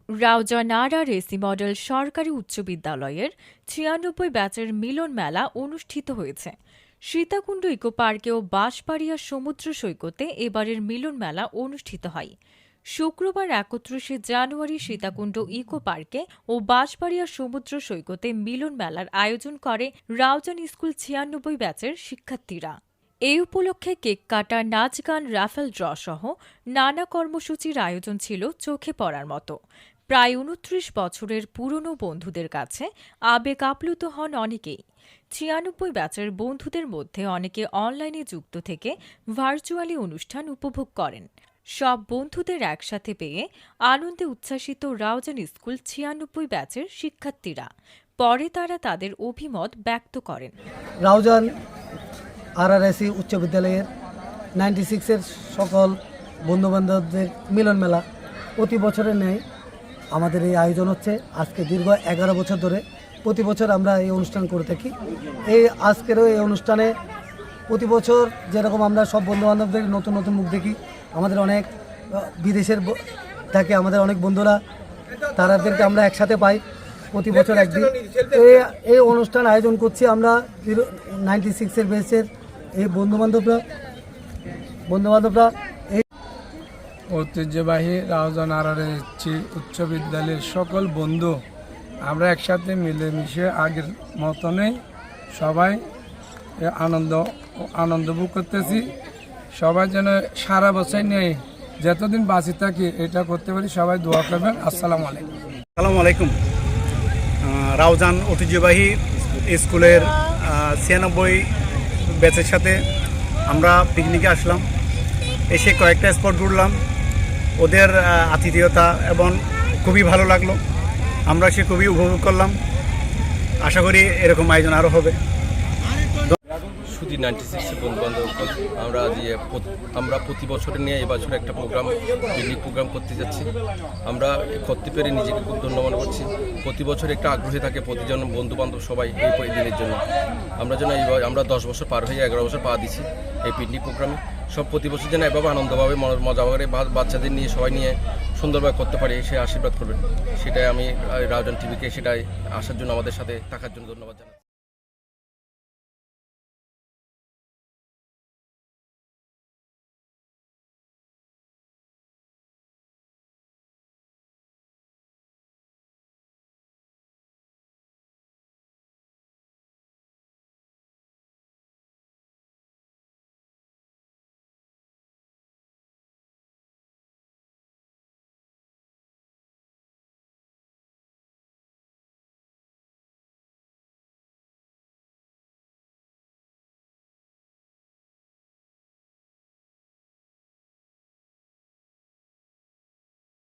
রাউজান নারা রেসি মডেল সরকারি উচ্চ বিদ্যালয়ের ৯৬ ব্যাচের মিলন মেলা অনুষ্ঠিত হয়েছে। সীতাকুণ্ড ইকো পার্কে ও বাঁশবাড়িয়া সমুদ্র সৈকতে এবারের মিলন মেলা অনুষ্ঠিত হয়। শুক্রবার ৩১ জানুয়ারি সীতাকুণ্ড ইকো পার্কে ও বাঁশবাড়িয়া সমুদ্র সৈকতে মিলন মেলার আয়োজন করে রাউজান স্কুল ৯৬ ব্যাচের শিক্ষার্থীরা। এই উপলক্ষে কেক কাটা, নাচ গান, রাফেল ড্র সহ নানা কর্মসূচির আয়োজন ছিল চোখে পড়ার মতো। প্রায় ২৯ বছরের পুরনো বন্ধুদের কাছে আবেগ আপ্লুত হন অনেকেই। ৯৬ ব্যাচের বন্ধুদের মধ্যে অনেকে অনলাইনে যুক্ত থেকে ভার্চুয়ালি অনুষ্ঠান উপভোগ করেন। সব বন্ধুদের একসাথে পেয়ে আনন্দে উচ্ছ্বাসিত রাউজান স্কুল ৯৬ ব্যাচের শিক্ষার্থীরা। পরে তারা তাদের অভিমত ব্যক্ত করেন। রাউজান আরআরএসি উচ্চ বিদ্যালয়ের 96-এর সকল বন্ধুবান্ধবদের মিলন মেলা প্রতি বছরের ন্যায় আমাদের এই আয়োজন হচ্ছে। আজকে দীর্ঘ 11 বছর ধরে প্রতি বছর আমরা এই অনুষ্ঠান করে থাকি। আজকেরও এই অনুষ্ঠানে প্রতি বছর যেরকম আমরা সব বন্ধুবান্ধবদের নতুন নতুন মুখ দেখি, আমাদের অনেক বিদেশের থাকে আমাদের অনেক বন্ধুরা, তাদেরকে আমরা একসাথে পাই প্রতি বছর একদিন। এই অনুষ্ঠান আয়োজন করছি আমরা 96-এর ব্যাচের এই বন্ধুবান্ধবরা এই ঐতিহ্যবাহী রাউজান আরআরএসি উচ্চ বিদ্যালয়ের সকল বন্ধু আমরা একসাথে মিলেমিশে আগের মতনই সবাই আনন্দ ভোগ করতেছি। সবাই যেন সারা বছর নিয়ে যতদিন বাঁচি থাকি এটা করতে পারি, সবাই দোয়া করবেন। আসসালামু আলাইকুম। আসসালামু আলাইকুম। রাউজান ঐতিহ্যবাহী স্কুলের ৯৬ ব্যাচের সাথে আমরা পিকনিকে আসলাম। এসে কয়েকটা স্পট ঘুরলাম, ওদের আতিথেয়তা এবং খুবই ভালো লাগলো। আমরা সে খুবই উপভোগ করলাম। আশা করি এরকম আয়োজন আরও হবে। শুধু 96-এর বন্ধুবান্ধব আমরা প্রতি বছরে নিয়ে এবছর একটা পিকনিক প্রোগ্রাম করতে যাচ্ছি। আমরা করতে পেরে নিজেকে খুব ধন্য মনে করছি। প্রতি বছর একটা আগ্রহী থাকে প্রতিজন বন্ধুবান্ধব সবাই এই দিনের জন্য। আমরা 10 বছর পার হয়ে 11 বছর পা দিছি এই পিকনিক প্রোগ্রামে। সব প্রতি বছর যেন এভাবে আনন্দভাবে মজা করে বাচ্চাদের নিয়ে সবাই নিয়ে সুন্দরভাবে করতে পারি, সে আশীর্বাদ করবেন। সেটাই আমি রাউজান টিভিকে সেটাই আসার জন্য, আমাদের সাথে থাকার জন্য ধন্যবাদ জানাই।